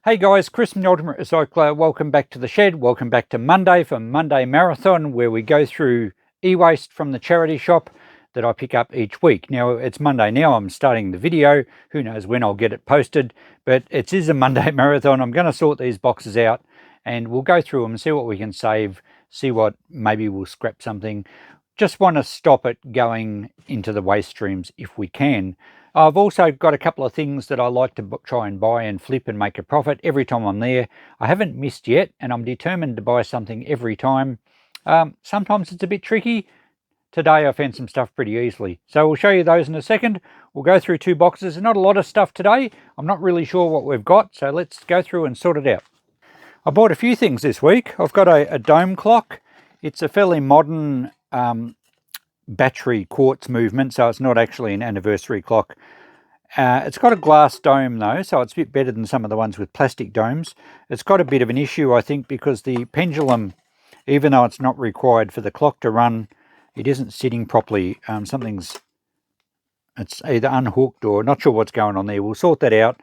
Hey guys, Chris from the Ultimate Recycler. Welcome back to the shed. Welcome back to Monday for Monday Marathon, where we go through e-waste from the charity shop that I pick up each week. Now, it's Monday now. I'm starting the video. Who knows when I'll get it posted, but it is a Monday Marathon. I'm going to sort these boxes out and we'll go through them and see what we can save, see what maybe we'll scrap something. Just want to stop it going into the waste streams if we can. I've also got a couple of things that I like to try and buy and flip and make a profit every time I'm there. I haven't missed yet, and I'm determined to buy something every time. Sometimes it's a bit tricky. Today I found some stuff pretty easily. So we'll show you those in a second. We'll go through two boxes. Not a lot of stuff today. I'm not really sure what we've got, so let's go through and sort it out. I bought a few things this week. I've got a dome clock. It's a fairly modern battery quartz movement, so it's not actually an anniversary clock. It's got a glass dome though, so it's a bit better than some of the ones with plastic domes. It's got a bit of an issue, I think, because the pendulum, even though it's not required for the clock to run, it isn't sitting properly. It's either unhooked or not sure what's going on there. We'll sort that out.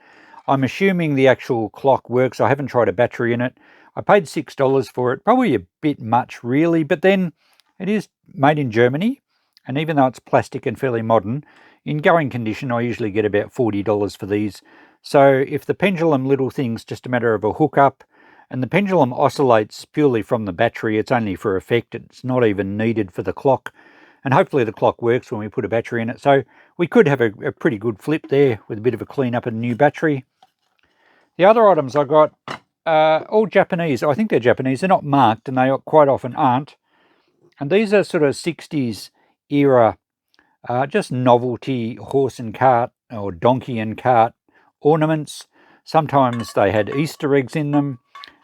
I'm assuming the actual clock works. I haven't tried a battery in it. I paid $6 for it, probably a bit much really, but then it is made in Germany. And even though it's plastic and fairly modern, in going condition, I usually get about $40 for these. So if the pendulum little thing's just a matter of a hookup, and the pendulum oscillates purely from the battery, it's only for effect, it's not even needed for the clock. And hopefully the clock works when we put a battery in it. So we could have a pretty good flip there with a bit of a clean up and a new battery. The other items I got are all Japanese. I think they're Japanese. They're not marked, and they quite often aren't. And these are sort of 60s era, just novelty horse and cart or donkey and cart ornaments. Sometimes they had Easter eggs in them.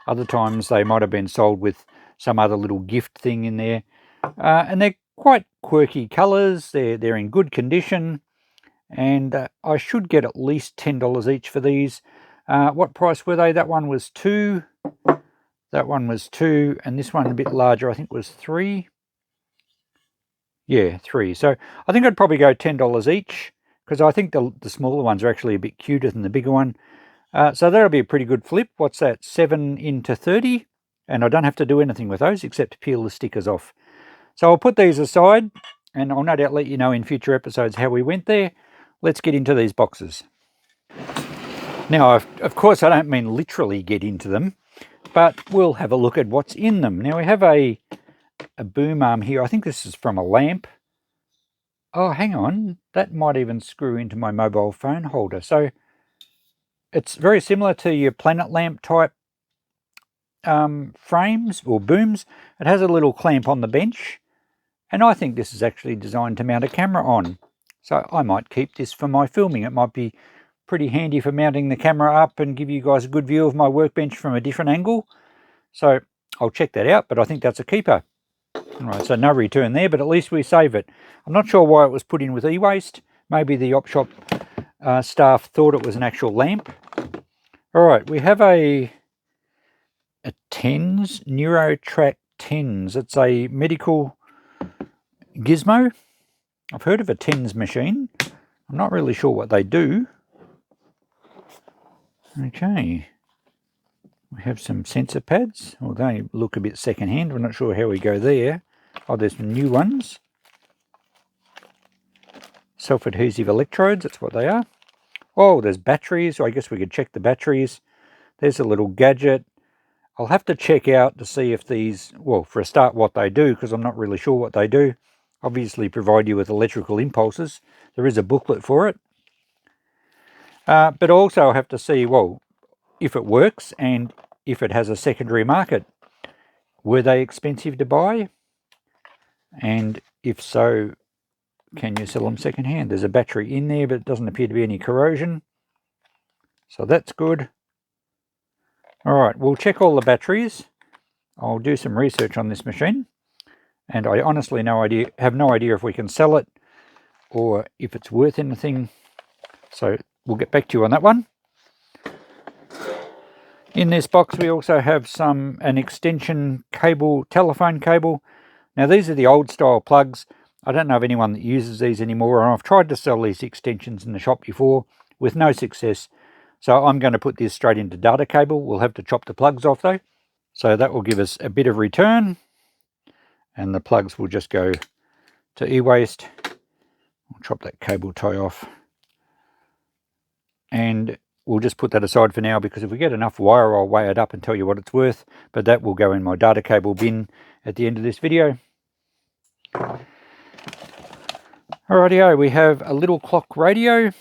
Other times they might have been sold with some other little gift thing in there. And they're quite quirky colours. They're in good condition. And I should get at least $10 each for these. What price were they? That one was $2. That one was $2. And this one a bit larger, I think was $3. Yeah, $3. So I think I'd probably go $10 each, because I think the smaller ones are actually a bit cuter than the bigger one. So that'll be a pretty good flip. What's that? 7 into 30. And I don't have to do anything with those except peel the stickers off. So I'll put these aside, and I'll no doubt let you know in future episodes how we went there. Let's get into these boxes. Now, of course, I don't mean literally get into them, but we'll have a look at what's in them. Now, we have a boom arm here. I think this is from a lamp. Oh, hang on. That might even screw into my mobile phone holder. So it's very similar to your planet lamp type frames or booms. It has a little clamp on the bench. And I think this is actually designed to mount a camera on. So I might keep this for my filming. It might be pretty handy for mounting the camera up and give you guys a good view of my workbench from a different angle. So I'll check that out, but I think that's a keeper. All right, so no return there, but at least we save it. I'm not sure why it was put in with e-waste. Maybe the op shop staff thought it was an actual lamp. All right, we have a TENS, NeuroTrack TENS. It's a medical gizmo. I've heard of a TENS machine. I'm not really sure what they do. Okay. We have some sensor pads. Well, they look a bit second-hand. I'm not sure how we go there. Oh, there's some new ones. Self-adhesive electrodes, that's what they are. Oh, there's batteries. I guess we could check the batteries. There's a little gadget. I'll have to check out to see if these, well, for a start, what they do, because I'm not really sure what they do. Obviously provide you with electrical impulses. There is a booklet for it. But also I'll have to see, well, if it works and if it has a secondary market. Were they expensive to buy? And if so, can you sell them secondhand? There's a battery in there, but it doesn't appear to be any corrosion. So that's good. All right, we'll check all the batteries. I'll do some research on this machine. And I honestly have no idea if we can sell it or if it's worth anything. So we'll get back to you on that one. In this box we also have an extension cable, telephone cable. Now these are the old style plugs. I don't know of anyone that uses these anymore, and I've tried to sell these extensions in the shop before with no success. So I'm going to put this straight into data cable. We'll have to chop the plugs off though. So that will give us a bit of return, and the plugs will just go to Ewaste. I'll chop that cable tie off, and we'll just put that aside for now, because if we get enough wire, I'll weigh it up and tell you what it's worth, but that will go in my data cable bin at the end of this video. Alrighty, we have a little clock radio.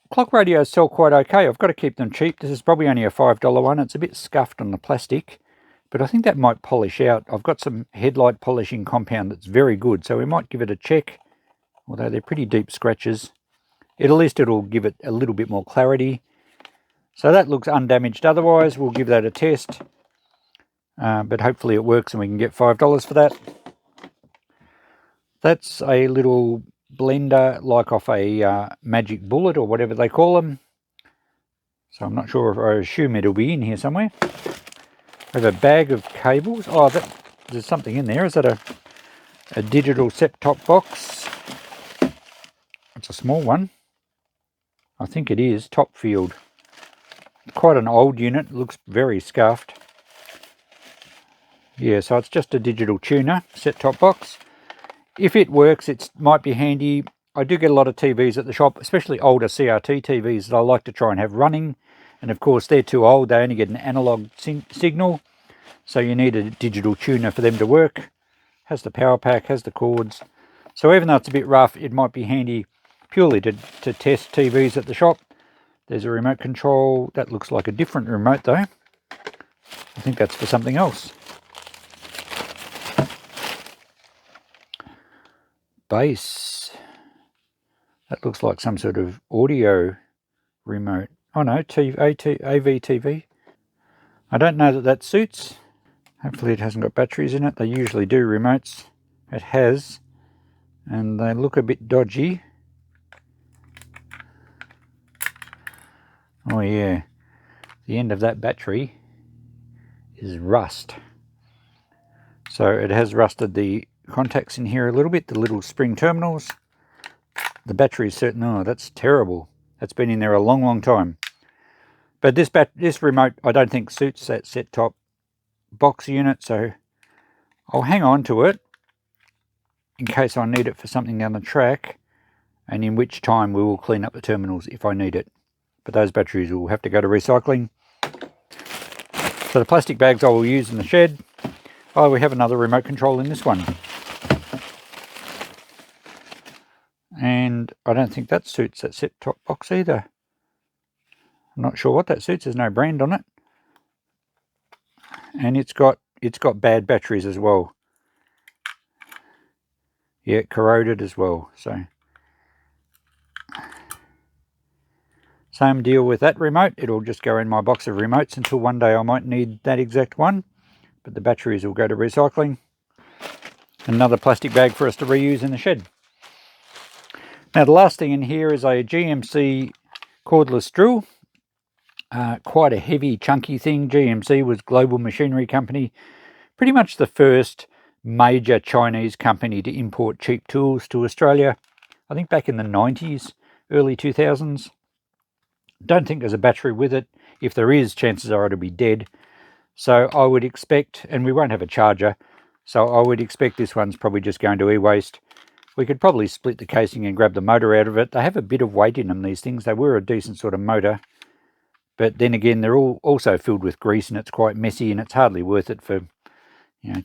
Clock radios sell quite okay. I've got to keep them cheap. This is probably only a $5 one. It's a bit scuffed on the plastic, but I think that might polish out. I've got some headlight polishing compound that's very good, so we might give it a check, although they're pretty deep scratches. At least it'll give it a little bit more clarity. So that looks undamaged otherwise. We'll give that a test, but hopefully it works and we can get $5 for that. That's a little blender like off a Magic Bullet or whatever they call them. So I'm not sure, if I assume it'll be in here somewhere. We have a bag of cables. Oh, there's something in there. Is that a digital set-top box? It's a small one. I think it is. Top Field. Quite an old unit. It looks very scuffed. Yeah, so it's just a digital tuner set-top box. If it works, it might be handy. I do get a lot of TVs at the shop, especially older CRT TVs that I like to try and have running. And of course, they're too old. They only get an analog signal. So you need a digital tuner for them to work. Has the power pack, has the cords. So even though it's a bit rough, it might be handy purely to test TVs at the shop. There's a remote control. That looks like a different remote though. I think that's for something else. Bass. That looks like some sort of audio remote. Oh no, AV-TV. I don't know that suits. Hopefully it hasn't got batteries in it. They usually do, remotes. It has. And they look a bit dodgy. Oh yeah. The end of that battery is rust. So it has rusted the contacts in here a little bit, the little spring terminals. The battery is certain. Oh, that's terrible. That's been in there a long, long time. But this remote, I don't think suits that set-top box unit, so I'll hang on to it in case I need it for something down the track, and in which time we will clean up the terminals if I need it. But those batteries will have to go to recycling. So the plastic bags I will use in the shed. Oh, we have another remote control in this one. And I don't think that suits that set-top box either. I'm not sure what that suits. There's no brand on it. And it's got bad batteries as well. Yeah, corroded as well. So same deal with that remote. It'll just go in my box of remotes until one day I might need that exact one. But the batteries will go to recycling. Another plastic bag for us to reuse in the shed. Now the last thing in here is a GMC cordless drill. Quite a heavy, chunky thing. GMC was Global Machinery Company. Pretty much the first major Chinese company to import cheap tools to Australia. I think back in the 90s, early 2000s. Don't think there's a battery with it. If there is, chances are it'll be dead. So I would expect, and we won't have a charger, so I would expect this one's probably just going to e-waste. We could probably split the casing and grab the motor out of it. They have a bit of weight in them, these things. They were a decent sort of motor. But then again, they're all also filled with grease and it's quite messy and it's hardly worth it for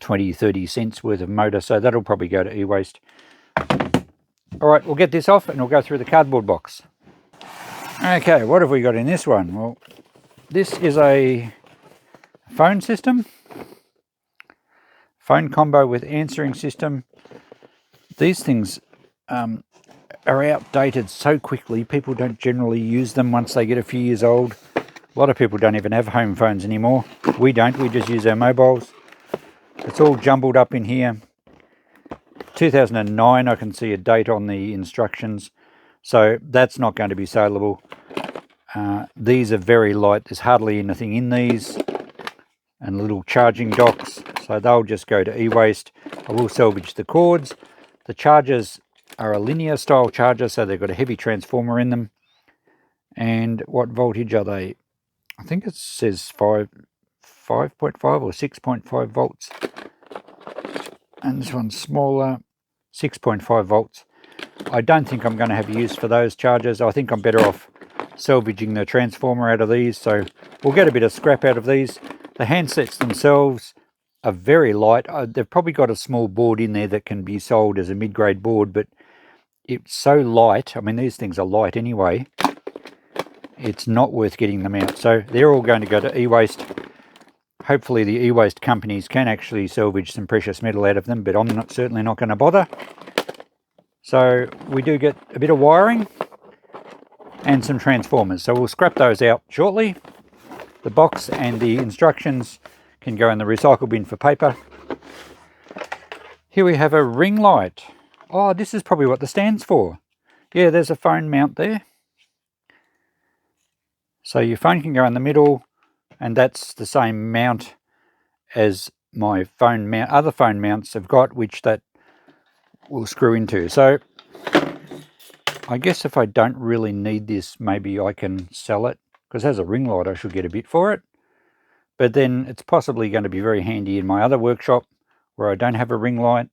20, 30 cents worth of motor. So that'll probably go to e-waste. All right, we'll get this off and we'll go through the cardboard box. Okay, what have we got in this one? Well, this is a phone system. Phone combo with answering system. These things are outdated so quickly. People don't generally use them once they get a few years old. A lot of people don't even have home phones anymore. We don't, we just use our mobiles. It's all jumbled up in here. 2009, I can see a date on the instructions. So that's not going to be saleable. These are very light. There's hardly anything in these. And little charging docks. So they'll just go to e-waste. I will salvage the cords. The chargers are a linear style charger, so they've got a heavy transformer in them. And what voltage are they? I think it says 5.5 or 6.5 volts. And this one's smaller, 6.5 volts. I don't think I'm going to have use for those chargers. I think I'm better off salvaging the transformer out of these. So we'll get a bit of scrap out of these. The handsets themselves are very light. They've probably got a small board in there that can be sold as a mid-grade board, but it's so light. I mean, these things are light anyway. It's not worth getting them out. So they're all going to go to Ewaste. Hopefully the Ewaste companies can actually salvage some precious metal out of them, but I'm certainly not going to bother. So we do get a bit of wiring and some transformers. So we'll scrap those out shortly. The box and the instructions can go in the recycle bin for paper. Here we have a ring light. Oh, this is probably what the stand's for. Yeah, there's a phone mount there. So your phone can go in the middle, and that's the same mount as my phone mount, other phone mounts have got, which that will screw into. So I guess if I don't really need this, maybe I can sell it, because as a ring light I should get a bit for it. But then it's possibly going to be very handy in my other workshop where I don't have a ring light.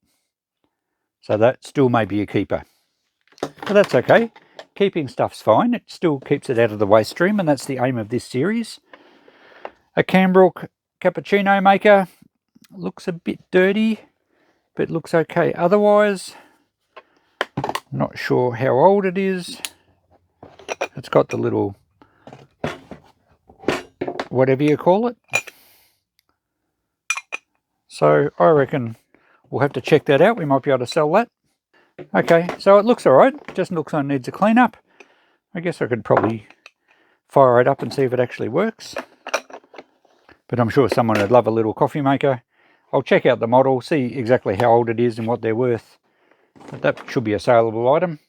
So that still may be a keeper. But that's okay. Keeping stuff's fine. It still keeps it out of the waste stream, and that's the aim of this series. A Cambrook cappuccino maker. Looks a bit dirty, but looks okay otherwise. Not sure how old it is. It's got the little, whatever you call it. So I reckon we'll have to check that out. We might be able to sell that. Okay, so it looks alright. Just looks like it needs a clean up. I guess I could probably fire it up and see if it actually works. But I'm sure someone would love a little coffee maker. I'll check out the model, see exactly how old it is and what they're worth. But that should be a saleable item.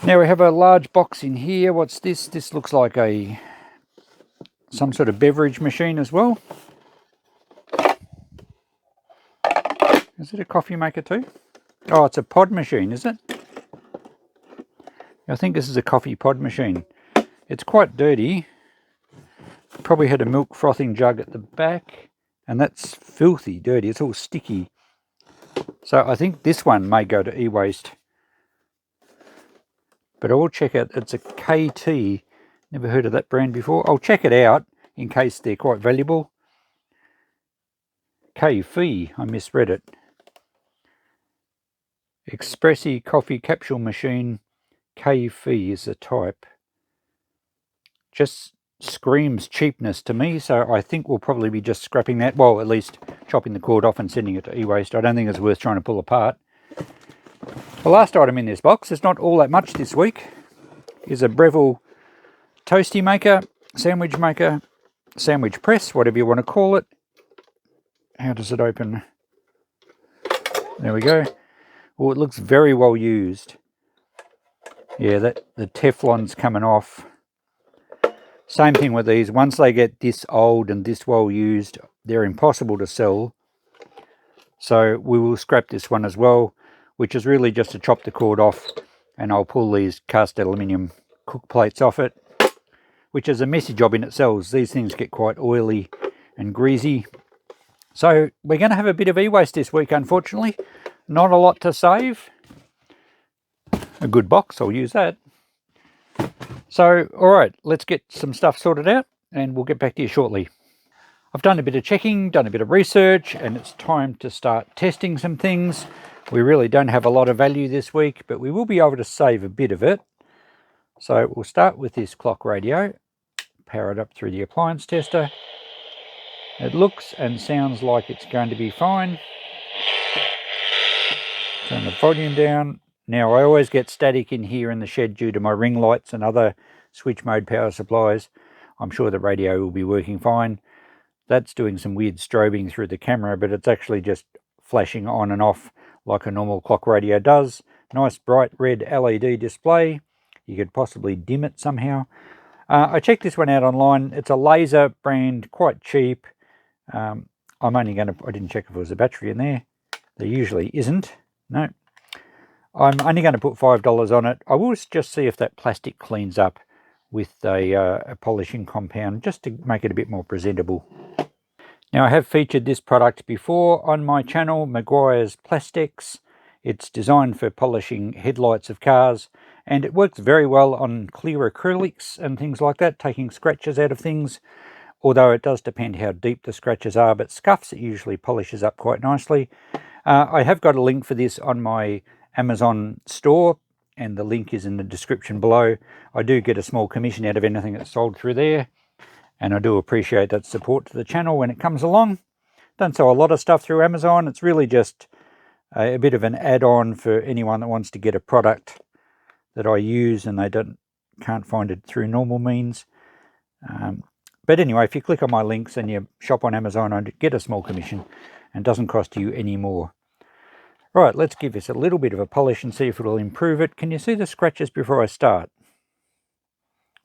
Now we have a large box in here. What's this? This looks like some sort of beverage machine as well. Is it a coffee maker too? Oh, it's a pod machine, is it? I think this is a coffee pod machine. It's quite dirty. Probably had a milk frothing jug at the back, and that's filthy dirty. It's all sticky. So I think this one may go to e-waste. But I will check out. It's a KT. Never heard of that brand before. I'll check it out in case they're quite valuable. KFE, I misread it. Espressi coffee capsule machine. KFE is the type. Just screams cheapness to me, so I think we'll probably be just scrapping that. Well, at least chopping the cord off and sending it to e-waste. I don't think it's worth trying to pull apart. The last item in this box, it's not all that much this week, is a Breville toasty maker, sandwich press, whatever you want to call it. How does it open? There we go. Oh, it looks very well used. Yeah, the Teflon's coming off. Same thing with these. Once they get this old and this well used, they're impossible to sell. So we will scrap this one as well, which is really just to chop the cord off, and I'll pull these cast aluminium cook plates off it, which is a messy job in itself. These things get quite oily and greasy. So we're going to have a bit of e-waste this week, unfortunately. Not a lot to save. A good box, I'll use that. So, alright, let's get some stuff sorted out and we'll get back to you shortly. I've done a bit of checking, done a bit of research, and it's time to start testing some things. We really don't have a lot of value this week, but we will be able to save a bit of it. So we'll start with this clock radio, power it up through the appliance tester. It looks and sounds like it's going to be fine. Turn the volume down. Now I always get static in here in the shed due to my ring lights and other switch mode power supplies. I'm sure the radio will be working fine. That's doing some weird strobing through the camera, but it's actually just flashing on and off like a normal clock radio does. Nice bright red LED display. You could possibly dim it somehow. I checked this one out online. It's a laser brand, quite cheap. I didn't check if there was a battery in there. There usually isn't. No. I'm only going to put $5 on it. I will just see if that plastic cleans up with a polishing compound, just to make it a bit more presentable. Now, I have featured this product before on my channel, Maguire's Plastics. It's designed for polishing headlights of cars, and it works very well on clear acrylics and things like that, taking scratches out of things, although it does depend how deep the scratches are, but scuffs it usually polishes up quite nicely. I have got a link for this on my Amazon store, and the link is in the description below. I do get a small commission out of anything that's sold through there, and I do appreciate that support to the channel when it comes along. Don't sell a lot of stuff through Amazon. It's really just a bit of an add-on for anyone that wants to get a product that I use and they can't find it through normal means. But anyway, if you click on my links and you shop on Amazon, I get a small commission and doesn't cost you any more. Right, let's give this a little bit of a polish and see if it'll improve it. Can you see the scratches before I start?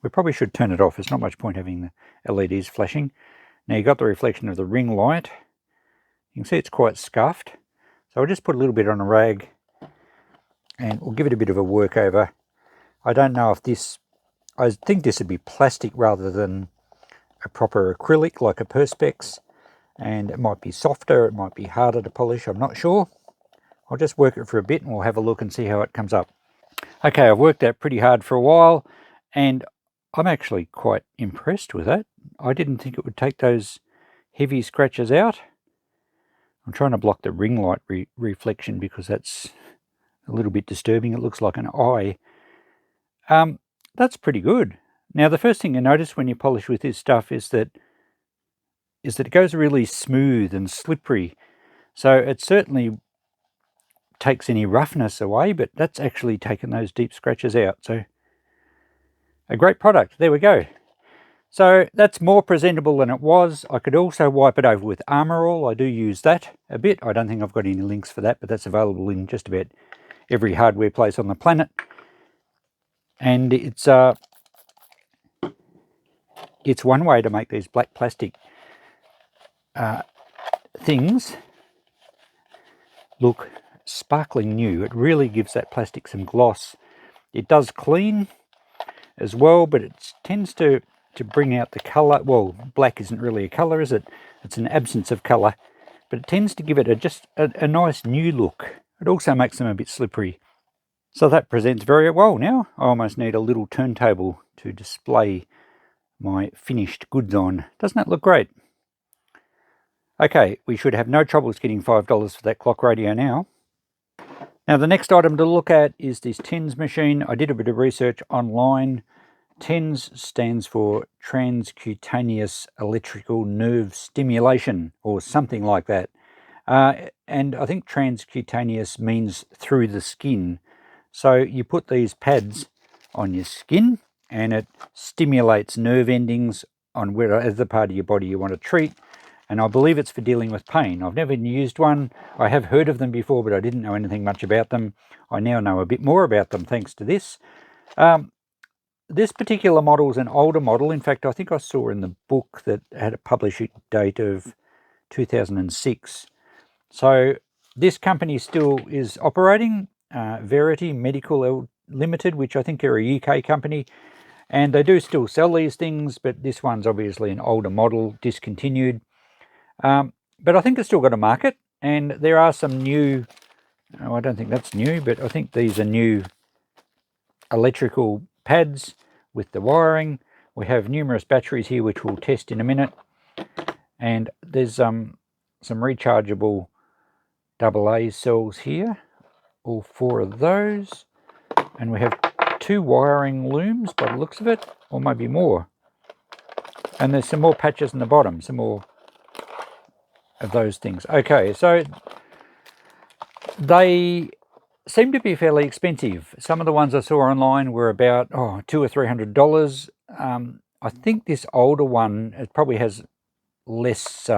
We probably should turn it off. There's not much point having the LEDs flashing. Now you've got the reflection of the ring light. You can see it's quite scuffed. So I'll just put a little bit on a rag and we'll give it a bit of a work over. I don't know if this, I think this would be plastic rather than a proper acrylic like a Perspex. And it might be softer, it might be harder to polish, I'm not sure. I'll just work it for a bit and we'll have a look and see how it comes up. Okay, I've worked that pretty hard for a while and I'm actually quite impressed with that. I didn't think it would take those heavy scratches out. I'm trying to block the ring light reflection because that's a little bit disturbing. It looks like an eye. That's pretty good. Now, the first thing you notice when you polish with this stuff is that it goes really smooth and slippery. So it certainly takes any roughness away, but that's actually taken those deep scratches out. So a great product. There we go. So that's more presentable than it was. I could also wipe it over with Armor All. I do use that a bit. I don't think I've got any links for that, but that's available in just about every hardware place on the planet. And it's one way to make these black plastic things look sparkling new. It really gives that plastic some gloss. It does clean as well, but it tends to bring out the colour. Well, black isn't really a colour, is it? It's an absence of colour, but it tends to give it just a nice new look. It also makes them a bit slippery. So that presents very well now. I almost need a little turntable to display my finished goods on. Doesn't that look great? Okay, we should have no troubles getting $5 for that clock radio now. Now the next item to look at is this TENS machine. I did a bit of research online. TENS stands for transcutaneous electrical nerve stimulation, or something like that. And I think transcutaneous means through the skin. So you put these pads on your skin and it stimulates nerve endings on whatever part of your body you want to treat. And I believe it's for dealing with pain. I've never used one. I have heard of them before, but I didn't know anything much about them. I now know a bit more about them thanks to this. This particular model is an older model. In fact, I think I saw in the book that had a publishing date of 2006. So this company still is operating, Verity Medical Limited, which I think are a UK company. And they do still sell these things, but this one's obviously an older model, discontinued. But I think it's still got a market, and there are some new, I don't think that's new, but I think these are new electrical pads with the wiring. We have numerous batteries here which we'll test in a minute, and there's some rechargeable AA cells here, all 4 of those, and we have 2 wiring looms by the looks of it, or maybe more, and there's some more patches in the bottom, some more of those things. Okay, so they seem to be fairly expensive. Some of the ones I saw online were about $200 or $300. I think this older one, it probably has less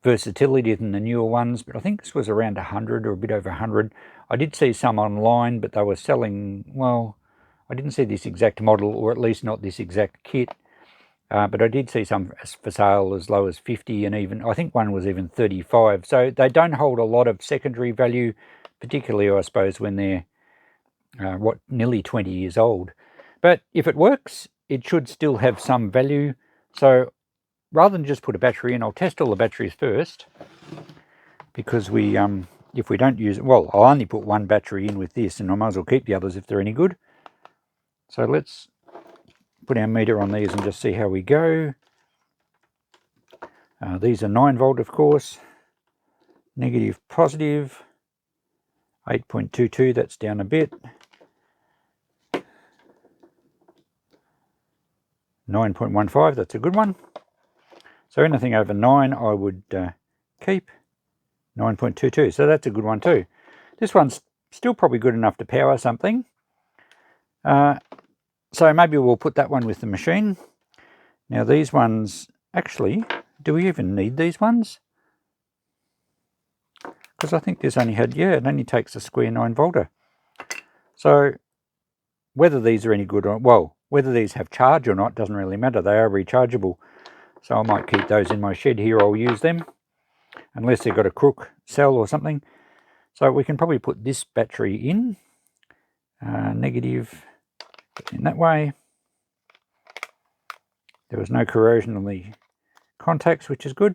versatility than the newer ones, but I think this was around 100 or a bit over 100. I did see some online, but they were selling, well, I didn't see this exact model, or at least not this exact kit. But I did see some for sale as low as 50, and even I think one was even 35. So they don't hold a lot of secondary value particularly I suppose when they're nearly 20 years old. But if it works, it should still have some value. So rather than just put a battery in, I'll test all the batteries first, because if we don't use it, well, I'll only put one battery in with this, and I might as well keep the others if they're any good. So let's put our meter on these and just see how we go. These are 9 volt, of course. Negative, positive. 8.22, that's down a bit. 9.15, that's a good one. So anything over 9 I would keep. 9.22, so that's a good one too. This one's still probably good enough to power something. So maybe we'll put that one with the machine. Now these ones, actually, do we even need these ones? Because I think this only had, yeah, it only takes a square 9 volter. So whether these are any good or, well, whether these have charge or not doesn't really matter. They are rechargeable. So I might keep those in my shed here. I'll use them, unless they've got a crook cell or something. So we can probably put this battery in. Negative in that way. There was no corrosion on the contacts, which is good.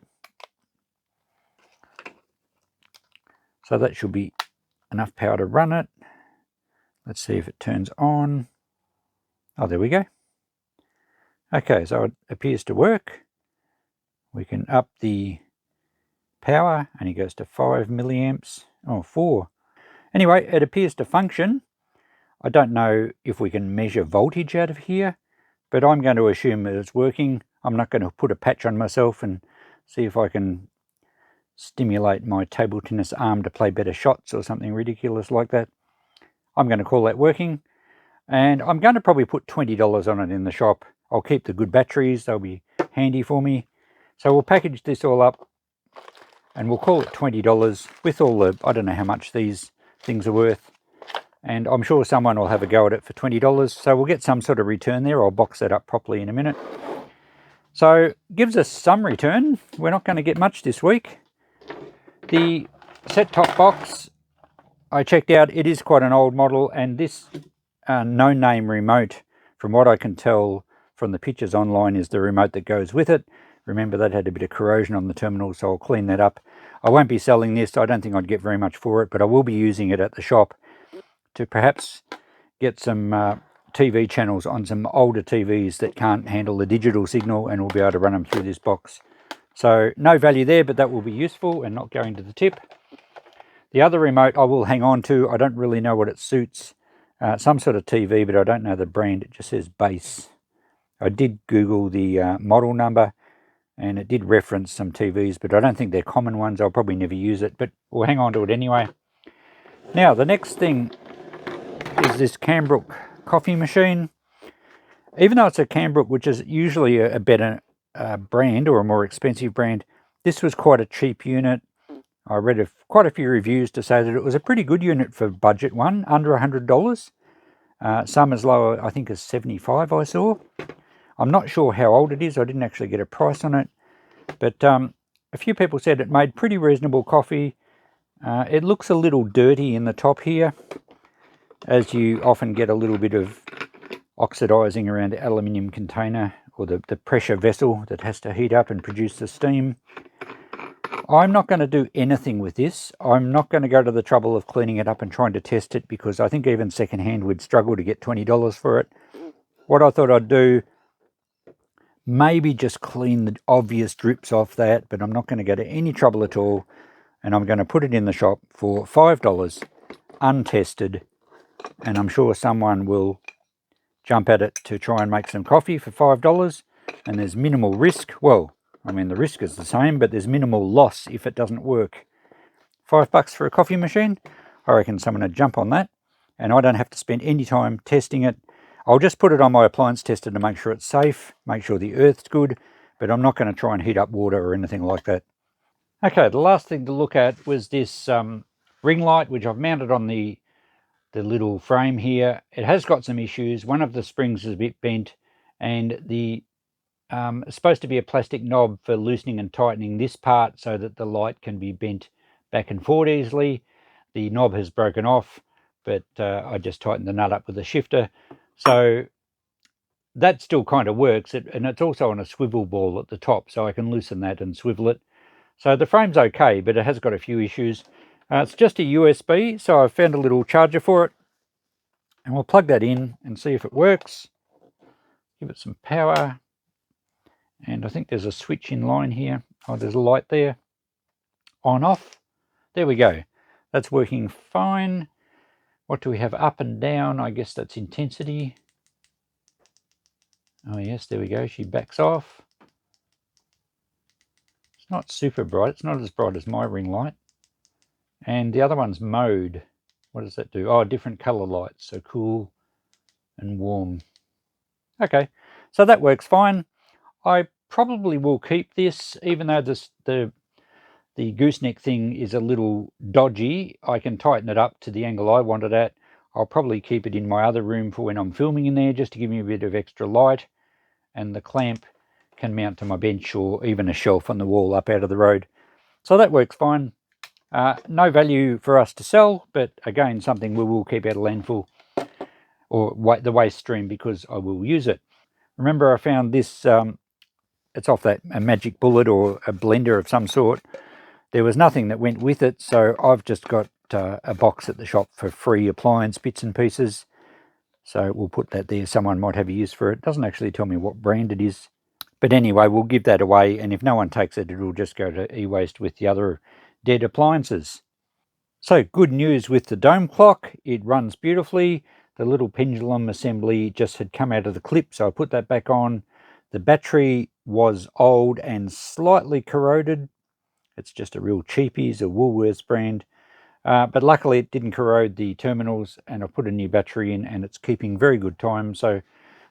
So that should be enough power to run it. Let's see if it turns on. Oh, there we go. Okay, so it appears to work. We can up the power, and it goes to 5 milliamps. Oh, 4. Anyway, it appears to function. I don't know if we can measure voltage out of here, but I'm going to assume that it's working. I'm not going to put a patch on myself and see if I can stimulate my table tennis arm to play better shots or something ridiculous like that. I'm going to call that working, and I'm going to probably put $20 on it in the shop. I'll keep the good batteries, they'll be handy for me. So we'll package this all up and we'll call it $20 with all the, I don't know how much these things are worth, and I'm sure someone will have a go at it for $20, so we'll get some sort of return there. I'll box that up properly in a minute. So gives us some return. We're not going to get much this week. The set-top box I checked out, it is quite an old model, and this no-name remote, from what I can tell from the pictures online, is the remote that goes with it. Remember, that had a bit of corrosion on the terminal, so I'll clean that up. I won't be selling this. I don't think I'd get very much for it, but I will be using it at the shop to perhaps get some TV channels on some older TVs that can't handle the digital signal, and we'll be able to run them through this box. So no value there, but that will be useful and not going to the tip. The other remote I will hang on to. I don't really know what it suits. Some sort of TV, but I don't know the brand. It just says base. I did Google the model number, and it did reference some TVs, but I don't think they're common ones. I'll probably never use it, but we'll hang on to it anyway. Now, the next thing is this Cambrook coffee machine. Even though it's a Cambrook, which is usually a better brand or a more expensive brand, this was quite a cheap unit. I read quite a few reviews to say that it was a pretty good unit for budget one, under $100. Some as low, I think, as $75 I saw. I'm not sure how old it is. I didn't actually get a price on it. But a few people said it made pretty reasonable coffee. It looks a little dirty in the top here, as you often get a little bit of oxidizing around the aluminium container, or the pressure vessel that has to heat up and produce the steam. I'm not going to do anything with this. I'm not going to go to the trouble of cleaning it up and trying to test it, because I think even secondhand would struggle to get $20 for it. What I thought I'd do, maybe just clean the obvious drips off that, but I'm not going to go to any trouble at all. And I'm going to put it in the shop for $5, untested, and I'm sure someone will jump at it to try and make some coffee for $5, and there's minimal risk. Well, I mean, the risk is the same, but there's minimal loss if it doesn't work. $5 for a coffee machine, I reckon someone would jump on that, and I don't have to spend any time testing it. I'll just put it on my appliance tester to make sure it's safe, make sure the earth's good, but I'm not going to try and heat up water or anything like that. Okay, the last thing to look at was this ring light, which I've mounted on the little frame here. It has got some issues. One of the springs is a bit bent, and it's supposed to be a plastic knob for loosening and tightening this part so that the light can be bent back and forward easily. the knob has broken off, but I just tightened the nut up with a shifter. So that still kind of works, and it's also on a swivel ball at the top, so I can loosen that and swivel it. So the frame's okay, but it has got a few issues. It's just a USB, so I've found a little charger for it, and we'll plug that in and see if it works. Give it some power, and I think there's a switch in line here. Oh, there's a light there. On, off. There we go. That's working fine. What do we have up and down? I guess that's intensity. Oh yes, there we go. She backs off. It's not super bright. It's not as bright as my ring light. And the other one's mode. What does that do? Oh, different color lights. So cool and warm. Okay, so that works fine. I probably will keep this, even though the gooseneck thing is a little dodgy. I can tighten it up to the angle I want it at. I'll probably keep it in my other room for when I'm filming in there, just to give me a bit of extra light. And the clamp can mount to my bench or even a shelf on the wall up out of the road. So that works fine. No value for us to sell, but again, something we will keep out of landfill or the waste stream, because I will use it. Remember, I found this, it's off a Magic Bullet or a blender of some sort. There was nothing that went with it, so I've just got a box at the shop for free appliance bits and pieces. So we'll put that there. Someone might have a use for it. It doesn't actually tell me what brand it is. But anyway, we'll give that away, and if no one takes it, it'll just go to Ewaste with the other dead appliances. So good news with the dome clock. It runs beautifully. The little pendulum assembly just had come out of the clip, so I put that back on. The battery was old and slightly corroded. It's just a real cheapies, a Woolworths brand. But luckily it didn't corrode the terminals, and I put a new battery in, and it's keeping very good time. So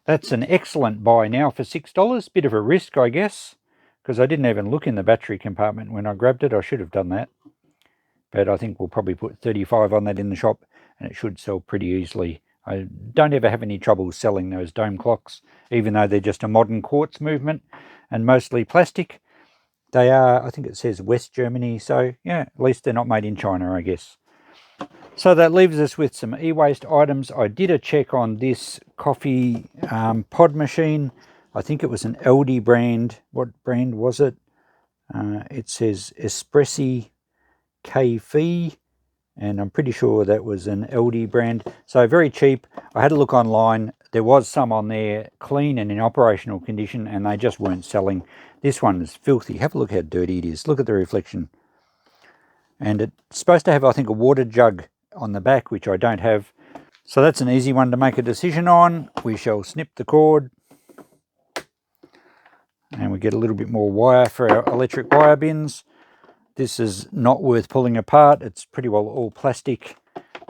that's an excellent buy now for $6. Bit of a risk, I guess, because I didn't even look in the battery compartment when I grabbed it. I should have done that. But I think we'll probably put 35 on that in the shop, and it should sell pretty easily. I don't ever have any trouble selling those dome clocks, even though they're just a modern quartz movement and mostly plastic. They are, I think it says West Germany, so yeah, at least they're not made in China, I guess. So that leaves us with some e-waste items. I did a check on this coffee pod machine. I think it was an Aldi brand. What brand was it? It says Espressi Cafe, and I'm pretty sure that was an Aldi brand. So very cheap. I had a look online. There was some on there clean and in operational condition, and they just weren't selling. This one is filthy. Have a look how dirty it is. Look at the reflection. And it's supposed to have, I think, a water jug on the back, which I don't have. So that's an easy one to make a decision on. We shall snip the cord, and we get a little bit more wire for our electric wire bins. This is not worth pulling apart. It's pretty well all plastic.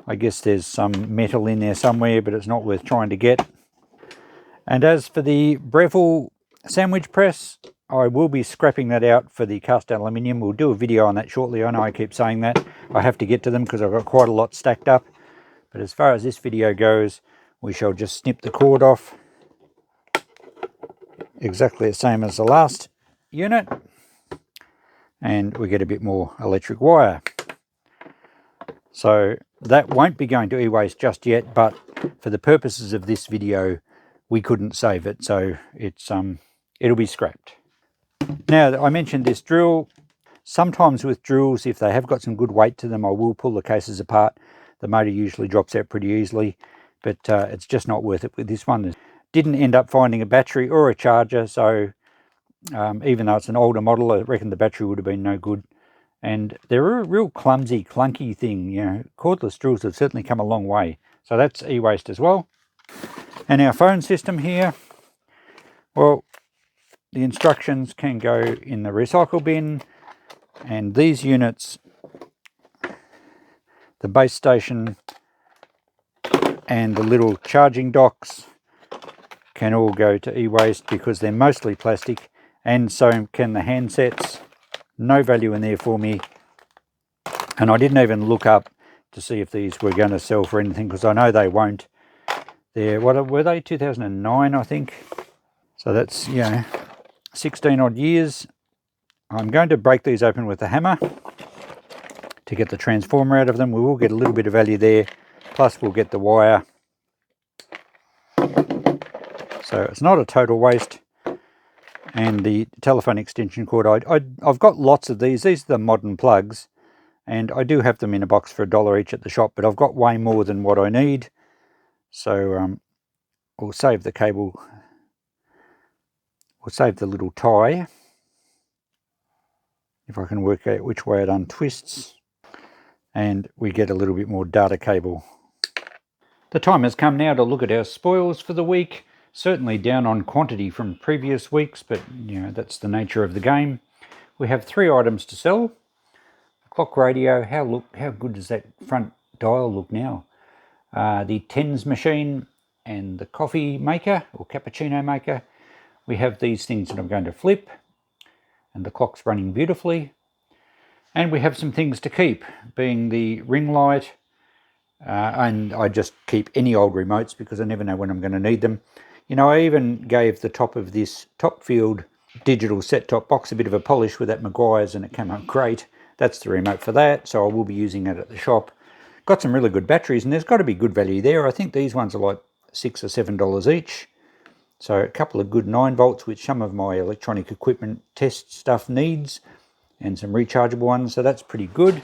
I guess there's some metal in there somewhere, but it's not worth trying to get. And as for the Breville sandwich press, I will be scrapping that out for the cast aluminium. We'll do a video on that shortly. I know I keep saying that. I have to get to them because I've got quite a lot stacked up. But as far as this video goes, we shall just snip the cord off. Exactly the same as the last unit. And we get a bit more electric wire. So that won't be going to e-waste just yet, but for the purposes of this video, we couldn't save it, so it'll be scrapped. Now, I mentioned this drill. Sometimes with drills, if they have got some good weight to them, I will pull the cases apart. The motor usually drops out pretty easily, but it's just not worth it with this one. Didn't end up finding a battery or a charger, so even though it's an older model, I reckon the battery would have been no good. And they're a real clumsy, clunky thing. You know, cordless drills have certainly come a long way. So that's e-waste as well. And our phone system here, well, the instructions can go in the recycle bin. And these units, the base station and the little charging docks, can all go to e-waste because they're mostly plastic. And so can the handsets. No value in there for me. And I didn't even look up to see if these were going to sell for anything, because I know they won't. They're, what were they, 2009 I think. So that's, you know, 16 odd years. I'm going to break these open with a hammer to get the transformer out of them. We will get a little bit of value there, plus we'll get the wire. So it's not a total waste. And the telephone extension cord, I've got lots of these. These are the modern plugs, and I do have them in a box for $1 each at the shop, but I've got way more than what I need. So we'll save the cable. We'll save the little tie, if I can work out which way it untwists, and we get a little bit more data cable. The time has come now to look at our spoils for the week. Certainly down on quantity from previous weeks, but you know, that's the nature of the game. We have 3 items to sell. The clock radio, how good does that front dial look now? The tens machine and the coffee maker or cappuccino maker. We have these things that I'm going to flip, and the clock's running beautifully. And we have some things to keep, being the ring light, and I just keep any old remotes because I never know when I'm going to need them. You know, I even gave the top of this Top Field digital set-top box a bit of a polish with that Maguire's, and it came out great. That's the remote for that, so I will be using it at the shop. Got some really good batteries, and there's got to be good value there. I think these ones are like $6 or $7 each. So a couple of good 9 volts, which some of my electronic equipment test stuff needs, and some rechargeable ones, so that's pretty good.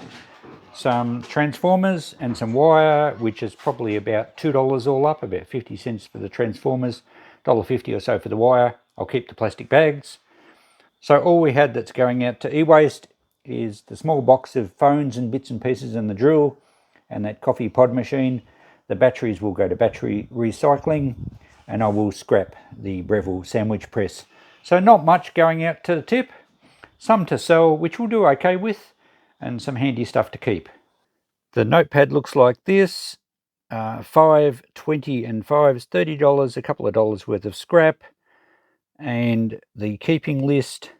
Some transformers and some wire, which is probably about $2 all up, about 50 cents for the transformers, $1.50 or so for the wire. I'll keep the plastic bags. So all we had that's going out to Ewaste is the small box of phones and bits and pieces and the drill and that coffee pod machine. The batteries will go to battery recycling, and I will scrap the Breville sandwich press. So not much going out to the tip, some to sell, which we'll do okay with, and some handy stuff to keep. The notepad looks like this. 5, 20 and 5's $30, a couple of dollars worth of scrap, and the keeping list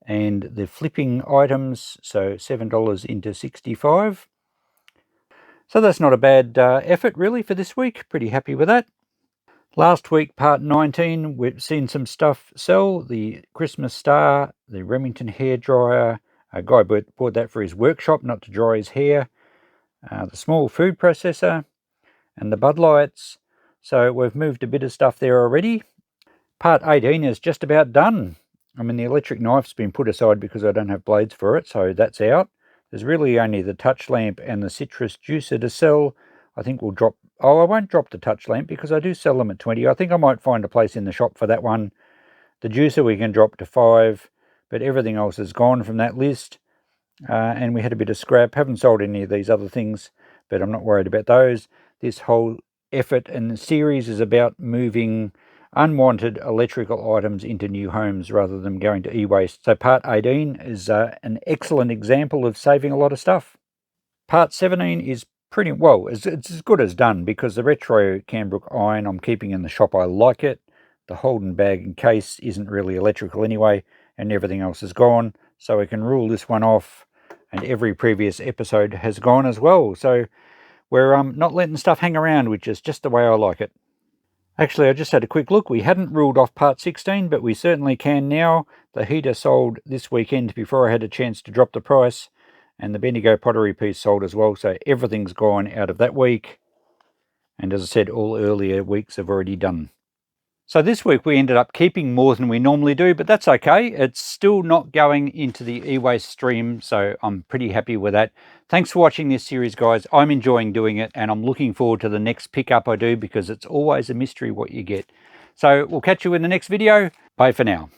and the flipping items, so $7 into 65. So that's not a bad effort really for this week. Pretty happy with that. Last week, part 19, we've seen some stuff sell. The Christmas star, the Remington hairdryer. A guy bought that for his workshop, not to dry his hair. The small food processor and the Bud Lights. So we've moved a bit of stuff there already. Part 18 is just about done. I mean, the electric knife's been put aside because I don't have blades for it, so that's out. There's really only the touch lamp and the citrus juicer to sell. I think we'll drop... Oh, I won't drop the touch lamp because I do sell them at 20. I think I might find a place in the shop for that one. The juicer we can drop to 5, but everything else is gone from that list. And we had a bit of scrap. Haven't sold any of these other things, but I'm not worried about those. This whole effort and the series is about moving unwanted electrical items into new homes rather than going to e-waste. So part 18 is an excellent example of saving a lot of stuff. Part 17 is pretty well, it's as good as done, because the retro Canbrook iron I'm keeping in the shop. I like it. The Holden bag and case isn't really electrical anyway, and everything else is gone, so I can rule this one off, and every previous episode has gone as well. So we're not letting stuff hang around, which is just the way I like it. Actually, I just had a quick look. We hadn't ruled off part 16, but we certainly can now. The heater sold this weekend before I had a chance to drop the price, and the Bendigo pottery piece sold as well, so everything's gone out of that week. And as I said, all earlier weeks have already done. So this week we ended up keeping more than we normally do, but that's okay. It's still not going into the e-waste stream, so I'm pretty happy with that. Thanks for watching this series, guys. I'm enjoying doing it, and I'm looking forward to the next pickup I do, because it's always a mystery what you get. So we'll catch you in the next video. Bye for now.